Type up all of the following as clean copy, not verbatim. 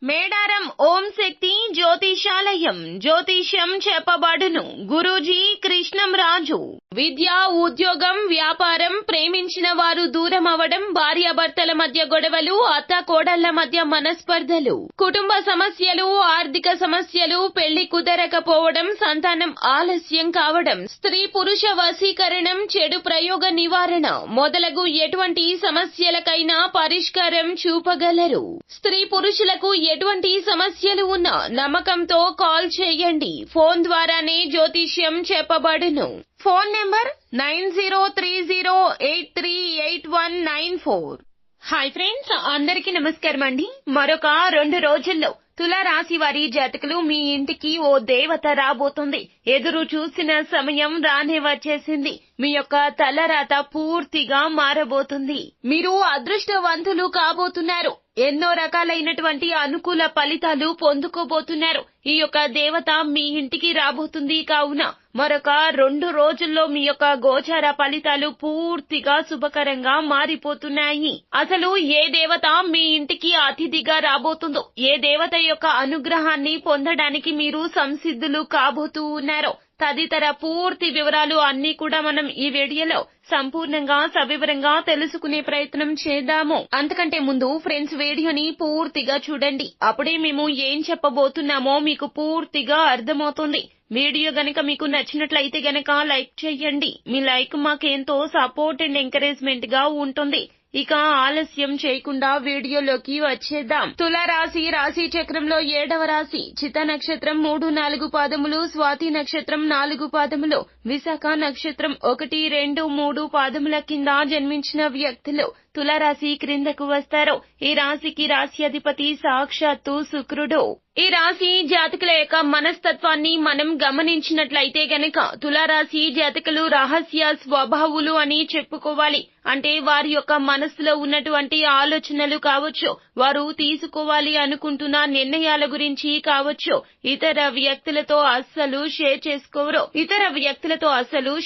మేడారం ఓం శక్తి జ్యోతిషాలయం జ్యోతిష్యం చెప్పబడును. గురూజీ కృష్ణం రాజు. విద్య, ఉద్యోగం, వ్యాపారం, ప్రేమించిన వారు దూరం అవడం, భార్యాభర్తల మధ్య గొడవలు, అత్త కోడళ్ల మధ్య మనస్పర్ధలు, కుటుంబ సమస్యలు, ఆర్థిక సమస్యలు, పెళ్లి కుదరకపోవడం, సంతానం ఆలస్యం కావడం, స్త్రీ పురుష వశీకరణం, చెడు ప్రయోగ నివారణ మొదలగు ఎటువంటి సమస్యలకైనా పరిష్కారం చూపగలరు. స్త్రీ పురుషులకు ఎటువంటి సమస్యలు ఉన్నా నమ్మకంతో కాల్ చేయండి. ఫోన్ ద్వారానే జ్యోతిష్యం చెప్పబడును. Phone number 9030838194. హాయ్ ఫ్రెండ్స్, అందరికీ నమస్కారం అండి. మరొక 2 రోజుల్లో తులారాశి వారి జాతకులు మీ ఇంటికి ఓ దేవత రాబోతుంది. ఎదురు చూసిన సమయం రానే వచ్చేసింది. మీ యొక్క తలరాత పూర్తిగా మారబోతుంది. మీరు అదృష్టవంతులు కాబోతున్నారు. ఎన్నో రకాలైనటువంటి అనుకూల ఫలితాలు పొందుకోబోతున్నారు. ఈ యొక్క దేవత మీ ఇంటికి రాబోతుంది. కావున మరొక 2 రోజుల్లో మీ యొక్క గోచార ఫలితాలు పూర్తిగా శుభకరంగా మారిపోతున్నాయి. అసలు ఏ దేవత మీ ఇంటికి అతిథిగా రాబోతుందో, ఏ దేవత యొక్క అనుగ్రహాన్ని పొందడానికి మీరు సంసిద్ధులు కాబోతూ ఉన్నారో తదితర పూర్తి వివరాలు అన్ని కూడా మనం ఈ వీడియోలో సంపూర్ణంగా సవివరంగా తెలుసుకునే ప్రయత్నం చేద్దాము. అంతకంటే ముందు ఫ్రెండ్స్, వీడియోని పూర్తిగా చూడండి. అప్పుడే మేము ఏం చెప్పబోతున్నామో మీకు పూర్తిగా అర్థమవుతుంది. వీడియో గనక మీకు నచ్చినట్లయితే గనక లైక్ చేయండి. మీ లైక్ మాకెంతో సపోర్ట్ అండ్ ఎంకరేజ్మెంట్ గా ఉంటుంది. ఇక ఆలస్యం చేయకుండా వీడియోలోకి వచ్చేద్దాం. తులారాశి రాశి చక్రంలో 7వ రాశి. చిత్త నక్షత్రం 3, 4 పాదములు, స్వాతి నక్షత్రం 4 పాదములు, విశాఖ నక్షత్రం 1, 2, 3 పాదముల కింద జన్మించిన వ్యక్తులు తులారాశి క్రిందకు వస్తారు. ఈ రాశికి రాశ్యాధిపతి సాక్షాత్తు శుక్రుడు. ఈ రాశి జాతకుల యొక్క మనస్తత్వాన్ని మనం గమనించినట్లయితే గనక తులారాశి జాతకులు రహస్య స్వభావులు అని చెప్పుకోవాలి. అంటే వారి యొక్క మనసులో ఉన్నటువంటి ఆలోచనలు కావచ్చు, వారు తీసుకోవాలి అనుకుంటున్న నిర్ణయాల గురించి కావచ్చు, ఇతర వ్యక్తులతో అస్సలు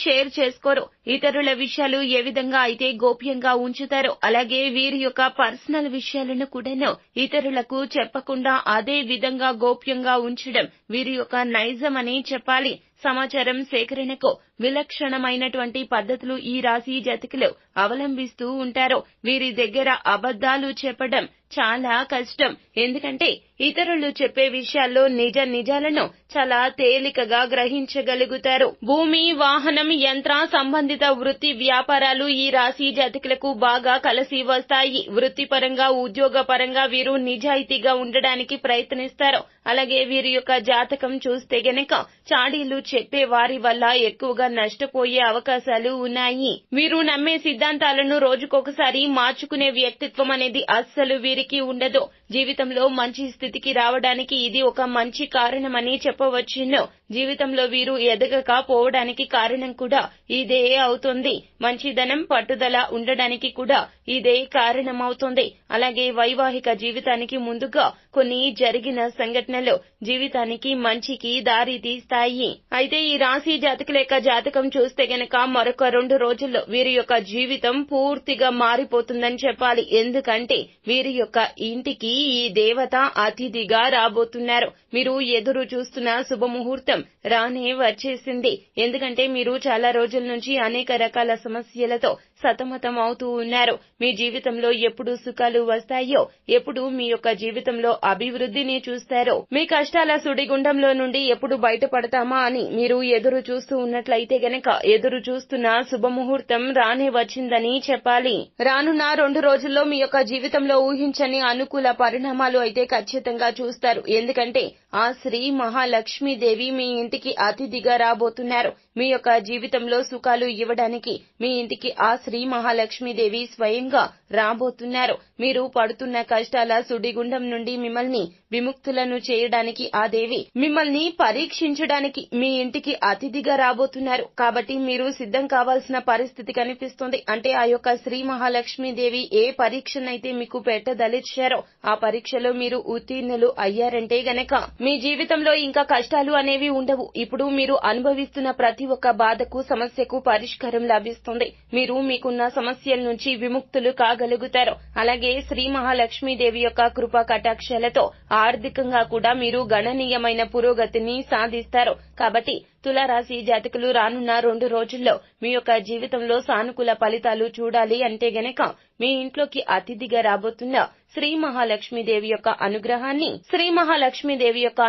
షేర్ చేసుకోరు. ఇతరుల విషయాలు ఏ విధంగా అయితే గోప్యంగా ఉంచుతారో, అలాగే వీరి యొక్క పర్సనల్ విషయాలను కూడాను ఇతరులకు చెప్పకుండా అదే విధంగా గోప్యంగా ఉంచడం వీరి యొక్క నైజం అని చెప్పాలి. సమాచారం సేకరణకు విలక్షణమైనటువంటి పద్ధతులు ఈ రాశి జాతకులు అవలంబిస్తూ ఉంటారు. వీరి దగ్గర అబద్ధాలు చెప్పడం చాలా కష్టం. ఎందుకంటే ఇతరులు చెప్పే విషయాల్లో నిజాలను చాలా తేలికగా గ్రహించగలుగుతారు. భూమి, వాహనం, యంత్ర సంబంధిత వృత్తి వ్యాపారాలు ఈ రాశి జాతకులకు బాగా కలిసి వస్తాయి. వృత్తిపరంగా, ఉద్యోగ పరంగా వీరు నిజాయితీగా ఉండడానికి ప్రయత్నిస్తారు. అలాగే వీరి యొక్క జాతకం చూస్తే గనక చాడీలు చెప్పే వారి వల్ల ఎక్కువగా నష్టపోయే అవకాశాలు ఉన్నాయి. వీరు నమ్మే సిద్ధాంతాలను రోజుకొకసారి మార్చుకునే వ్యక్తిత్వం అనేది అస్సలు వీరికి ఉండదు. జీవితంలో మంచి స్థితికి రావడానికి ఇది ఒక మంచి కారణమని చెప్పవచ్చును. జీవితంలో వీరు ఎదగకపోవడానికి కారణం కూడా ఇదే అవుతుంది. మంచిదనం, పట్టుదల ఉండడానికి కూడా ఇదే కారణమవుతుంది. అలాగే వైవాహిక జీవితానికి ముందుగా కొన్ని జరిగిన సంఘటనలు జీవితానికి మంచికి దారి తీస్తాయి. అయితే ఈ రాశి జాతకుల యొక్క జాతకం చూస్తే గనక మరొక 2 రోజుల్లో వీరి యొక్క జీవితం పూర్తిగా మారిపోతుందని చెప్పాలి. ఎందుకంటే వీరి యొక్క ఇంటికి ఈ దేవత అతిథిగా రాబోతున్నారు. మీరు ఎదురు చూస్తున్న శుభముహూర్తం రానే వచ్చేసింది. ఎందుకంటే మీరు చాలా రోజుల నుంచి అనేక రకాల సమస్యలతో సతమతం అవుతూ ఉన్నారు. మీ జీవితంలో ఎప్పుడు సుఖాలు వస్తాయో, ఎప్పుడు మీ యొక్క జీవితంలో అభివృద్ధిని చూస్తారో, మీ కష్టాల సుడిగుండంలో నుండి ఎప్పుడు బయటపడతామా అని మీరు ఎదురు చూస్తూ ఉన్నట్లయితే గనక ఎదురు చూస్తున్న శుభముహూర్తం రానే వచ్చిందని చెప్పాలి. రానున్న 2 రోజుల్లో మీ యొక్క జీవితంలో ఊహించని అనుకూల పరిణామాలు అయితే ఖచ్చితంగా చూస్తారు. ఎందుకంటే ఆ శ్రీ మహాలక్ష్మీదేవి మీ ఇంటికి అతిథిగా రాబోతున్నారు. మీ యొక్క జీవితంలో సుఖాలు ఇవ్వడానికి మీ ఇంటికి ఆ శ్రీ మహాలక్ష్మీదేవి స్వయంగా రాబోతున్నారు. మీరు పడుతున్న కష్టాల సుడిగుండం నుండి మిమ్మల్ని విముక్తులను చేయడానికి ఆ దేవి మిమ్మల్ని పరీక్షించడానికి మీ ఇంటికి అతిథిగా రాబోతున్నారు. కాబట్టి మీరు సిద్ధం కావాల్సిన పరిస్థితి కనిపిస్తుంది. అంటే ఆ యొక్క శ్రీ మహాలక్ష్మీదేవి ఏ పరీక్షనైతే మీకు పెట్టదలిచారో ఆ పరీక్షలో మీరు ఉత్తీర్ణులు అయ్యారంటే గనక మీ జీవితంలో ఇంకా కష్టాలు అనేవి ఉండవు. ఇప్పుడు మీరు అనుభవిస్తున్న ప్రతి ప్రతి ఒక్క బాధకు సమస్యకు పరిష్కారం లభిస్తుంది. మీరు మీకున్న సమస్యల నుంచి విముక్తులు కాగలుగుతారు. అలాగే శ్రీ మహాలక్ష్మీదేవి యొక్క కృపా కటాక్షాలతో ఆర్థికంగా కూడా మీరు గణనీయమైన పురోగతిని సాధిస్తారు. కాబట్టి తులారాశి జాతకులు రానున్న 2 రోజుల్లో మీ యొక్క జీవితంలో సానుకూల ఫలితాలు చూడాలి అంటే గనక మీ ఇంట్లోకి అతిథిగా రాబోతున్న శ్రీ మహాలక్ష్మీదేవి యొక్క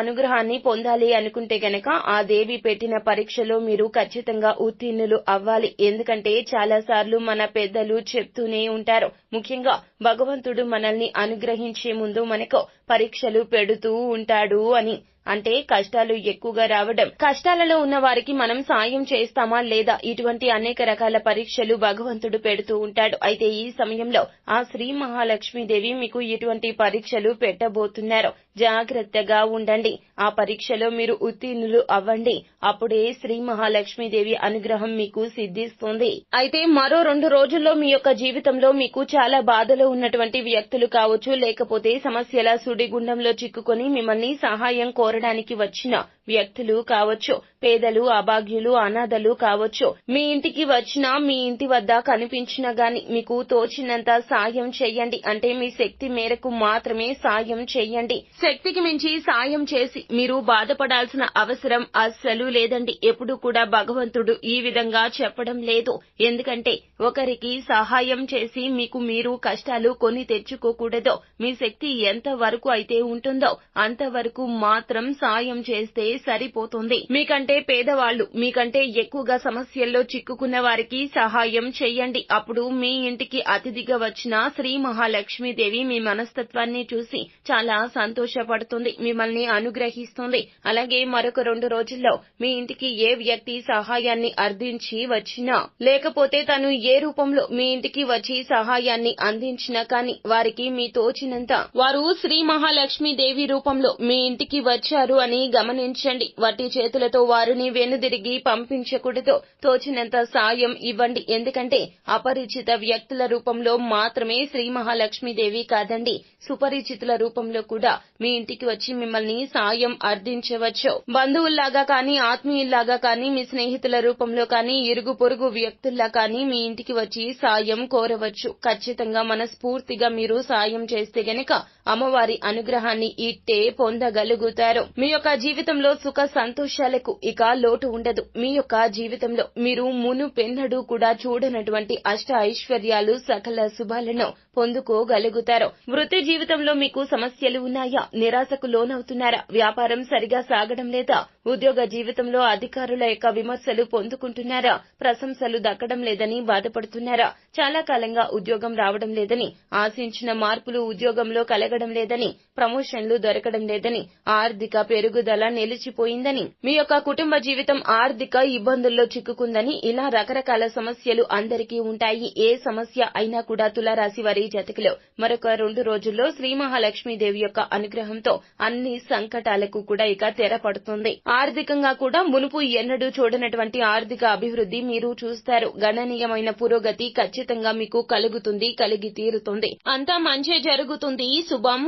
అనుగ్రహాన్ని పొందాలి అనుకుంటే గనక ఆ దేవి పెట్టిన పరీక్షలో మీరు ఖచ్చితంగా ఉత్తీర్ణులు అవ్వాలి. ఎందుకంటే చాలా సార్లు మన పెద్దలు చెప్తూనే ఉంటారు, ముఖ్యంగా భగవంతుడు మనల్ని అనుగ్రహించే ముందు మనకు పరీక్షలు పెడుతూ ఉంటాడు అని. అంటే కష్టాలు ఎక్కువగా రావడం, కష్టాలలో ఉన్న వారికి మనం సాయం చేస్తామా లేదా, ఇటువంటి అనేక రకాల పరీక్షలు భగవంతుడు పెడుతూ ఉంటాడు. అయితే ఈ సమయంలో ఆ శ్రీ మహాలక్ష్మీదేవి మీకు ఇటువంటి పరీక్షలు పెట్టబోతున్నారు. జాగ్రత్తగా ఉండండి. ఆ పరీక్షలో మీరు ఉత్తీర్ణులు అవ్వండి. అప్పుడే శ్రీ మహాలక్ష్మీదేవి అనుగ్రహం మీకు సిద్ధిస్తుంది. అయితే మరో 2 రోజుల్లో మీ యొక్క జీవితంలో మీకు చాలా బాధలో ఉన్నటువంటి వ్యక్తులు కావచ్చు, లేకపోతే సమస్యల సుడిగుండంలో చిక్కుకొని మిమ్మల్ని సహాయం కోరడానికి వచ్చిన వ్యక్తులు కావచ్చు, పేదలు, అభాగ్యులు, అనాథలు కావచ్చు, మీ ఇంటికి వచ్చినా మీ ఇంటి వద్ద కనిపించినా గాని మీకు తోచినంత సాయం చెయ్యండి. అంటే మీ శక్తి మేరకు మాత్రమే సాయం చెయ్యండి. శక్తికి మించి సాయం చేసి మీరు బాధపడాల్సిన అవసరం అస్సలు లేదండి. ఎప్పుడు కూడా భగవంతుడు ఈ విధంగా చెప్పడం లేదు. ఎందుకంటే ఒకరికి సహాయం చేసి మీకు మీరు కష్టాలు కొని తెచ్చుకోకూడదు. మీ శక్తి ఎంత వరకు అయితే ఉంటుందో అంతవరకు మాత్రం సాయం చేస్తే సరిపోతుంది. మీకంటే పేదవాళ్లు, మీకంటే ఎక్కువగా సమస్యల్లో చిక్కుకున్న వారికి సహాయం చెయ్యండి. అప్పుడు మీ ఇంటికి అతిథిగా వచ్చిన శ్రీ మహాలక్ష్మీదేవి మీ మనస్తత్వాన్ని చూసి చాలా సంతోషపడుతుంది, మిమ్మల్ని అనుగ్రహిస్తుంది. అలాగే మరొక 2 రోజుల్లో మీ ఇంటికి ఏ వ్యక్తి సహాయాన్ని అర్థించి వచ్చినా, లేకపోతే తను ఏ రూపంలో మీ ఇంటికి వచ్చి సహాయాన్ని అందించినా కానీ వారికి మీ తోచినంత వారు శ్రీ మహాలక్ష్మీదేవి రూపంలో మీ ఇంటికి వచ్చారు అని గమనించండి. వట్టి చేతులతో వారిని వెనుదిరిగి పంపించకూడదు. తోచినంత సాయం ఇవ్వండి. ఎందుకంటే అపరిచిత వ్యక్తుల రూపంలో మాత్రమే శ్రీ మహాలక్ష్మీదేవి కాదండి, సుపరిచితుల రూపంలో కూడా మీ ఇంటికి వచ్చి మిమ్మల్ని సాయం అర్థించవచ్చు. బంధువుల్లాగా కానీ, ఆత్మీయుల్లాగా కానీ, మీ స్నేహితుల రూపంలో కానీ, ఇరుగు పొరుగు వ్యక్తుల్లా కానీ మీ ఇంటికి వచ్చి సాయం కోరవచ్చు. ఖచ్చితంగా మనస్ఫూర్తిగా మీరు సాయం చేస్తే గనక అమ్మవారి అనుగ్రహాన్ని ఇట్టే పొందగలుగుతారు. మీ యొక్క జీవితంలో సుఖ సంతోషాలకు ఇక లోటు ఉండదు. మీ యొక్క జీవితంలో మీరు మునుపెన్నడూ కూడా చూడనటువంటి అష్ట ఐశ్వర్యాలు, సకల శుభాలను పొందుకోగలుగుతారు. వృత్తి జీవితంలో మీకు సమస్యలు ఉన్నాయా? నిరాశకు లోనవుతున్నారా? వ్యాపారం సరిగా సాగడం లేదా? ఉద్యోగ జీవితంలో అధికారుల యొక్క విమర్శలు పొందుకుంటున్నారా? ప్రశంసలు దక్కడం లేదని బాధపడుతున్నారా? చాలా కాలంగా ఉద్యోగం రావడం లేదని, ఆశించిన మార్పులు ఉద్యోగంలో కలగడం లేదని, ప్రమోషన్లు దొరకడం లేదని, ఆర్థిక పెరుగుదల నిలిచిపోయిందని, మీ యొక్క కుటుంబ జీవితం ఆర్థిక ఇబ్బందుల్లో చిక్కుకుందని, ఇలా రకరకాల సమస్యలు అందరికీ ఉంటాయి. ఏ సమస్య అయినా కూడా తులారాశి వారి జాతకులు మరొక 2 రోజుల్లో శ్రీ మహాలక్ష్మీదేవి యొక్క అనుగ్రహంతో అన్ని సంకటాలకు కూడా ఇక తెర పడుతుంది. ఆర్థికంగా కూడా మునుపు ఎన్నడూ చూడనటువంటి ఆర్థిక అభివృద్ధి మీరు చూస్తారు. గణనీయమైన పురోగతి ఖచ్చితంగా మీకు కలుగుతుంది, కలిగి తీరుతుంది. అంతా మంచే జరుగుతుంది. శుభం.